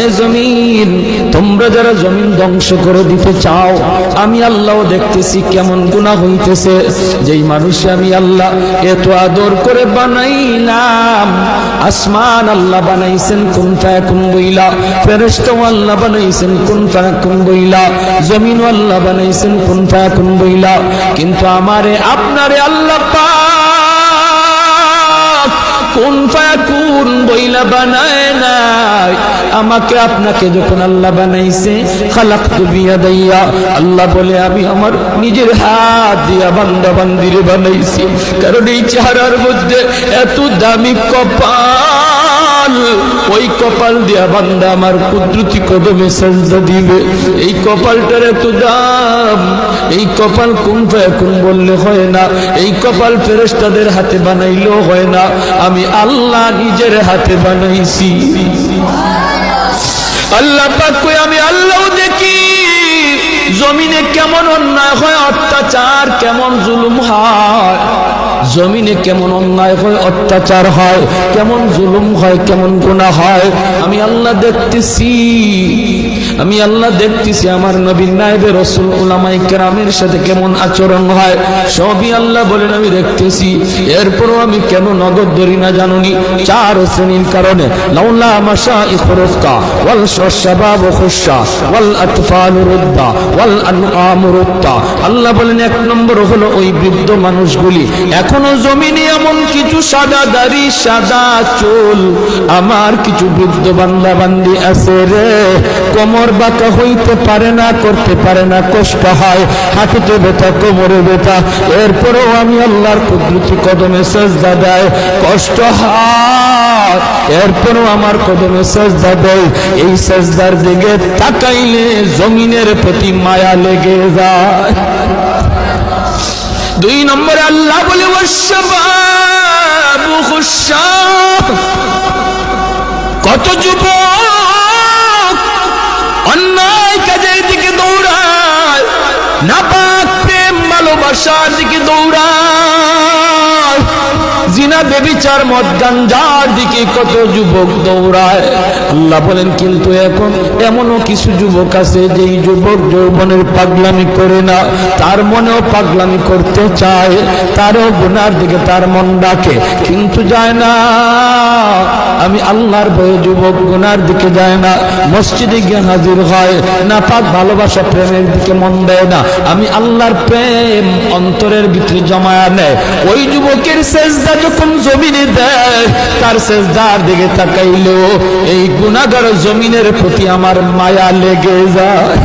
এ জমিন, তোমরা যারা জমিন ধ্বংস করে দিতে চাও, আমি আল্লাহও দেখতেছি কেমন গুনাহ হইতেছে। যেই মানুষ আমি আল্লাহ এত আদর করে বানাইলাম, আসমান আল্লাহ বানাইছেন কুন ফায়াকুন বইলা, ফেরেশতা আল্লাহ বানাইছেন কুন ফায়াকুন বইলা, জমিন আল্লাহ বানাইছেন কুন ফায়াকুন বইলা, কিন্তু আমারে আপনারে আল্লাহ পাক কুন ফায়াকুন বইলা বানায় নাই। আমাকে আপনাকে যখন আল্লাহ বানাইছে, খালাকতু বিয়াদাইয়া, আল্লাহ বলে আমি আমার নিজের হাত দিয়া বান্দা বান্দিরে বানাইছি। কারণ এই চেহারার মধ্যে এত দামি কপাল, ওই কপাল দিয়া বান্দা আমার কুদরতি কদমে সাজদা দিবে। এই কপালটার এত দাম। এই কপাল কুন ফায়াকুন বললে হয় না, এই কপাল ফেরেশতাদের হাতে বানাইলেও হয় না, আমি আল্লাহ নিজের হাতে বানাইছি। আল্লাহ পাক কই আমি আল্লাহও দেখি জমিনে কেমন অন্যায় হয়, অত্যাচার কেমন জুলুম হয়, জমিনে কেমন অন্যায় হয়, অত্যাচার হয়, কেমন জুলুম হয়, কেমন গুনাহ হয়, আমি আল্লাহ দেখতেছি। আমি আল্লাহ দেখতেছি আমার নবীর নায়েবে রাসূল উলামায়ে কেরামের সাথে কেমন আচরণ হয়, সবই আল্লাহ বলেন আমি দেখতেছি। এরপরও আমি কেন নগদ ধরি না জানুনি? 4 শ্রেণীর কারণে। লাউলা মাশাইখুর রুক্কা ওয়াল শাবাবু খুশা ওয়াল আতফালু রুদ্দা ওয়াল আনআমু রুক্তা। আল্লাহ বলেন 1 নম্বর হলো ওই বৃদ্ধ মানুষগুলি, এখনো জমিনে এমন কিছু সাদা দাড়ি সাদা চুল আমার কিছু বৃদ্ধ বান্দা বান্দি আছে রে, কোমর বাঁকা হইতে পারে না, করতে পারে না, কষ্ট হয়, হাঁটুতে ব্যথা, কোমরে ব্যথা, এরপরেও আমি আল্লাহর কুদরতি কদমে সাজদা দেয়, কষ্ট হয়, এরপরেও আমার কদমে সাজদা দেয়। এই সাজদার দিকে তাকাইলে জমিনের প্রতি মায়া লেগে যায়। 2 নম্বরে আল্লাহ বলে ওয়াশবাবু খুশা, কত যুবক অন্যায় কাজের দিকে দৌড়ায়, নাপাক প্রেম ভালোবাসার দিকে দৌড়ায়, জিনা বেবিচার মদ গাঞ্জার দিকে কত যুবক দৌড়ায়। আল্লাহ বলেন কিন্তু এখন এমনও কিছু যুবক আছে যেই যুবক যৌবনের পাগলামি করে না, তার মনেও পাগলামি করতে চায়, তারও গুনার দিকে তার মন ডাকে কিন্তু যায় না। আমি আল্লাহর ভয়ে যুবক গুনার দিকে যায় না, মসজিদে গিয়ে হাজির হয় না, পাক ভালোবাসা প্রেমের দিকে মন দেয় না, আমি আল্লাহর প্রেম অন্তরের ভিতরে জমায়া নেয়। ওই যুবকের সেজদা যখন জমিনে দেয়, তার সেজদার দিকে তাকাইলো এই গুনাহগার জমিনের প্রতি আমার মায়া লেগে যায়।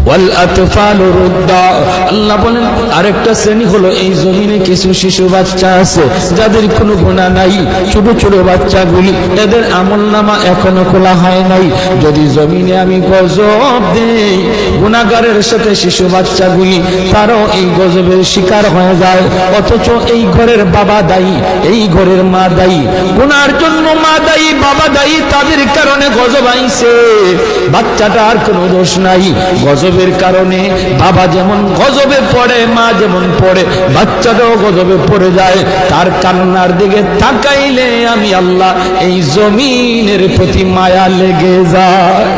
ওয়াল আতফালু রুদ্দা, আল্লাহ বলেন আরেকটা শ্রেণী হলো এই জমিনে কিছু শিশু বাচ্চা আছে যাদের কোনো গুনাহ নাই, ছোট ছোট বাচ্চাগুলি, এদের আমলনামা এখনো খোলা হয় নাই। যদি জমিনে আমি গজব দেই, গুনাহগারের সাথে শিশু বাচ্চাগুলি তারাও এই গজবের শিকার হয়ে যায়, অথচ এই ঘরের বাবা দায়ী, এই ঘরের মা দায়ী, গুনার জন্য মা দায়ী, বাবা দায়ী, তাদের কারণে গজব আইছে, বাচ্চাটার কোনো দোষ নাই। গজবের কারণে বাবা যেমন গজবে পড়ে, মা যেমন পড়ে, বাচ্চাটাও গজবে পড়ে যায়। তার কান্নার দিকে তাকাইলে আমি আল্লাহ এই জমিনের প্রতি মায়া লেগে যায়।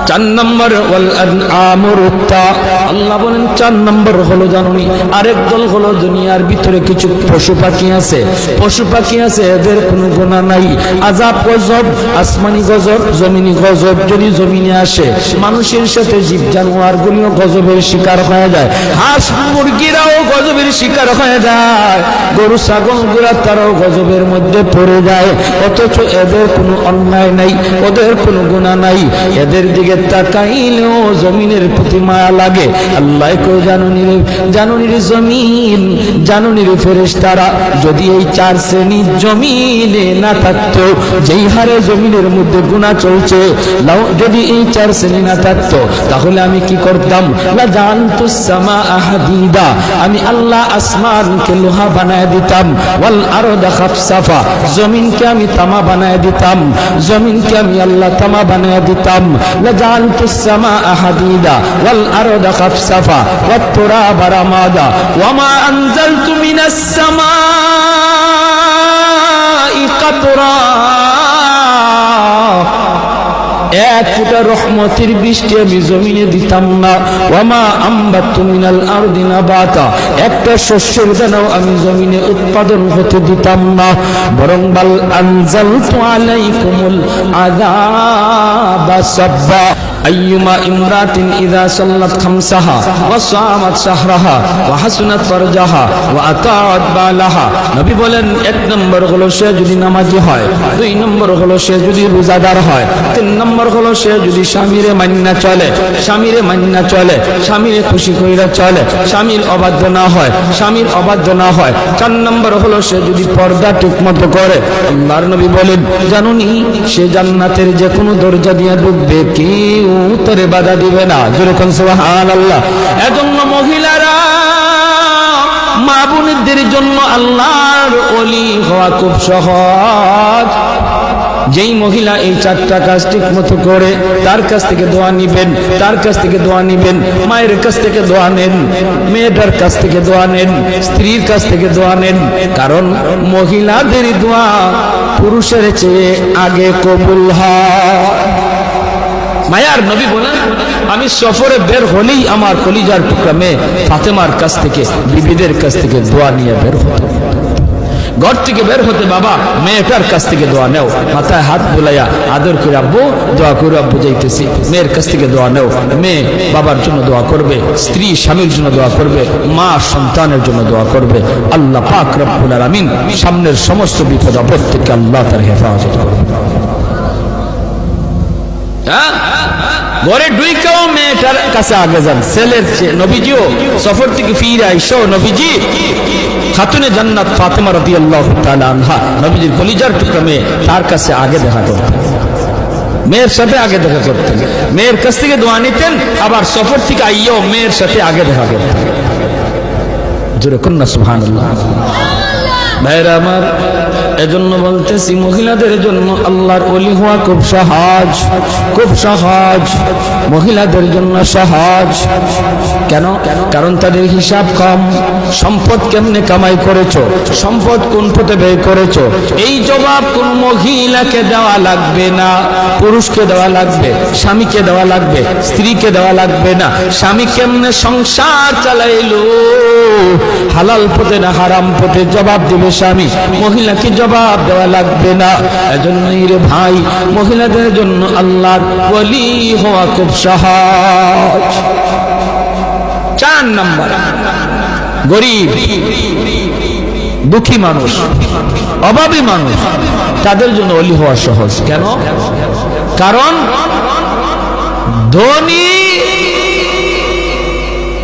4 নম্বর ওয়াল আনআমু রুক্তা, আল্লাহ বলেন 4 নম্বর হলো জানুনি আরেক দল হলো দুনিয়ার ভিতরে কিছু পশু পাখি আছে, পশু পাখি আছে এদের কোনো গুনাহ নাই, আযাব গজব, আসমানি গজব, জমিনি গজব যদি জমিনে আসে, মানুষের সাথে জীব জানোয়ার গুলিও গজবের শিকার হয়ে যায়, হাঁস মুরগিরাও গজবের শিকার হয়ে যায়, গরু ছাগল গুলা তারাও গজবের মধ্যে পড়ে যায়, অথচ এদের কোনো অন্যায় নাই, ওদের কোনো গুনাহ নাই, এদের দিকে তাকাইলেও জমিনের প্রতি মায়া লাগে। আল্লাহ কো জানুনি রে জমিন, জানুনি রে ফেরেশতারা, যদি এই 4 শ্রেণী জমিনে না থাকতো, যেই হারে জমিনের মধ্যে গুনাহ চলছে, যদি এই 4 শ্রেণী না থাকতো তাহলে আমি কি করতাম? লা জানতুস সামা হাদিদা, আমি আল্লাহ আসমানকে লোহা বানায় দিতাম, ওয়াল আরদা খাফসাফা, জমিনকে আমি তামা বানায় দিতাম, জমিনকে আমি আল্লাহ তামা বানায় দিতাম, جعلت السماء حديدا والأرض خفصفا والتراب رمادا وما أنزلت من السماء قطرا এক ফোঁটা রহমতের বৃষ্টি আমি জমিনে দিতাম না। ওয়ামা আম্বাতু মিনাল আরদি নাবাতা, একটা শস্যের দানাও আমি জমিনে উৎপাদন হতে দিতাম না। বরং বাল আনজালতু আলাইকুমুল আযাবা সাব্বা আইয়ুমা ইমরাতিন ইযা সাল্লাত খামসাহা ওয়া সামাত শাহরাহা ওয়া হাসনাত ফারজাহা ওয়া আতাআত বালাহা। নবী বলেন, এক নম্বর হলো সে যদি নামাজি হয়, দুই নম্বর হলো সে যদি রোজাদার হয়, তিন নম্বর হলো সে যদি স্বামীরে মান্না চলে, স্বামীরে মান্না চলে, স্বামীরে খুশি কইরা চলে, স্বামীর অবাধ্য না হয়, স্বামীর অবাধ্য না হয়, চার নম্বর হলো সে যদি পর্দা ঠিকমতো করে। আল্লাহর নবী বলেন, জানুনি সে জান্নাতের যে কোনো দরজা দিয়ে ঢুকবে, কেউ তারে বাধা দিবে না। জোরে কোন সুবহানাল্লাহ। এজন্য মহিলারা, মা বোনদের জন্য আল্লাহর ওলি হওয়া খুব সহজ। যেই মহিলা এই চারটা কাজ ঠিক মতো করে, তার কাছ থেকে দোয়া নিবেন, তার কাছ থেকে দোয়া নিবেন, মায়ের কাছ থেকে দোয়া নেন, মেয়েটার কাছ থেকে দোয়া নেন, স্ত্রীর কাছ থেকে দোয়া নেন। কারণ মহিলাদের দোয়া পুরুষের চেয়ে আগে কবুল হয়। মায়ার নবী বলেন, আমি সফরে বের হলেই আমার কলিজার টুকরা মেয়ে ফাতেমার কাছ থেকে, বিবিদের কাছ থেকে দোয়া নিয়ে বের হতো। ঘর থেকে বের হতে বাবা মেয়েটার কাছ থেকে দোয়া নেও, মাথায় হাত বুলাইয়া আদর করে আব্বু দোয়া করে আব্বু যাইতেছি, মেয়ের কাছ থেকে দোয়া নেও। মেয়ে বাবার জন্য দোয়া করবে, স্ত্রী স্বামীর জন্য দোয়া করবে, মা সন্তানের জন্য দোয়া করবে। আল্লাহ পাক রব্বুল আলামিন সামনের সমস্ত বিপদ আপদ থেকে আল্লাহ তার হেফাজত করবে। ঘরে ঢুইকাও মেয়েটার কাছে আগে যান, ছেলের চেয়ে। নবীজিও সফর থেকে ফিরে আইসো, নবীজি খাতুনে জান্নাত ফাতেমা রাদিয়াল্লাহু তাআলা আনহা, নবীজির কলিজার টুকরা মেয়ে, তার কাছে আগে দেখা করতেন, মেয়ের সাথে আগে দেখা করতেন, মেয়ের কাছ থেকে দোয়া নিতেন, আবার সফর থেকে আইয়াও মেয়ের সাথে আগে দেখা করতেন। জোরে কন্যা সুবহানাল্লাহ। ভাইরা আমার, এজন্য বলতেছি মহিলাদের জন্য আল্লাহর ওলি হওয়া খুব সহজ, খুব সহজ, মহিলাদের জন্য সহজ। কেন? কারণ তাদের হিসাব কম। সম্পদ কেমনে কামাই করেছো, সম্পদ কোন পথে ব্যয় করেছো, এই জবাব কোন মহিলাকে দেওয়া লাগবে না, পুরুষকে দেওয়া লাগবে, স্বামীকে দেওয়া লাগবে, স্ত্রীকে দেওয়া লাগবে না। স্বামী কেমনে সংসার চালাইলো, হালাল পথে না হারাম পথে, জবাব দিবে স্বামী, মহিলাকে জবাব দেওয়া লাগবে না। এজন্যই রে ভাই, মহিলাদের জন্য আল্লাহর ওলি হওয়া খুব সহজ। 4 নম্বর, গরিব দুঃখী মানুষ, অভাবী মানুষ, তাদের জন্য ওলি হওয়া সহজ। কেন? কারণ ধনী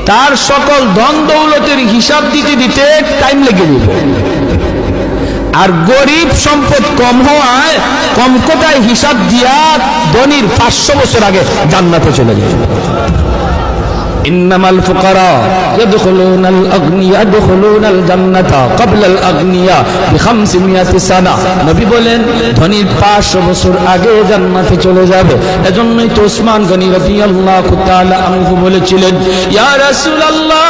তার সকল ধন দৌলতের হিসাব দিতে দিতে টাইম লেগে যাবে, আর গরিব সম্পদ কম হওয়ায় কম কোটায় হিসাব দিয়া ধনীর 500 বছর আগে জান্নাতে চলে যাবে। ইন্নামাল ফুকারা ইয়াদখুলুনাল আগনিয়া ইয়াদখুলুনাল জান্নাতা ক্বাবলাল আগনিয়া বি500 সানা। নবী বলেন, ধনীর 500 বছর আগে জান্নাতে চলে যাবে। এজন্যই তো ওসমান গনি রাদিয়াল্লাহু তাআলা আনহু বলেছিলেন, ইয়া রাসূলুল্লাহ,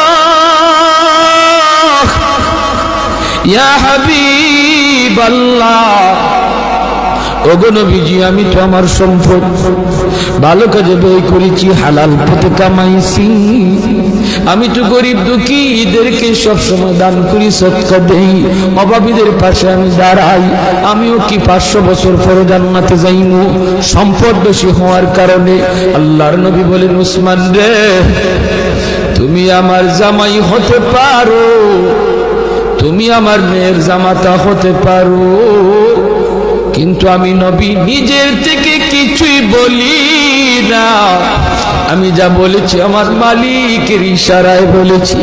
ইয়া হাবিবাল্লাহ, ওগো নবীজি, আমি তো আমার সম্পদ ভালো কাজে ব্যয় করেছি, হালাল পথে কামাইছি, আমি তো গরিব দুঃখী এদেরকে সবসময় দান করি, সদকা দেই, অভাবীদের পাশে আমি দাঁড়াই, আমিও কি 500 বছর পরে জান্নাতে যাইমু সম্পদ বেশি হওয়ার কারণে? আল্লাহর নবী বলেন, উসমান রে, তুমি আমার জামাই হতে পারো, তুমি আমার মেয়ের জামাতা হতে পারো, কিন্তু আমি নবী নিজের থেকে কিছুই বলি না, আমি যা বলেছি আমার মালিকের ইশারায় বলেছি।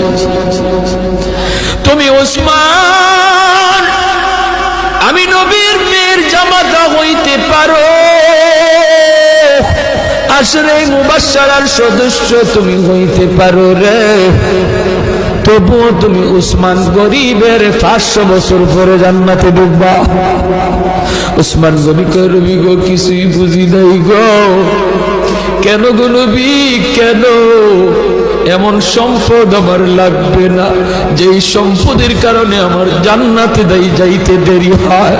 তুমি ওসমান, আমি নবীর মেয়ের জামাতা হইতে পারো, আশরে মুবাশশারার সদস্য তুমি হইতে পারো রে, তবুও তুমি উসমান গরিবের 500 বছর পরে জান্নাতে ঢুকবা। উসমান গনি কই, নবী গো, কিছুই বুঝি নাই গো। কেন গো নবী, কেন? এমন সম্পদ আমার লাগবে না যেই সম্পদের কারণে আমার জান্নাতে যাইতে দেরি হয়।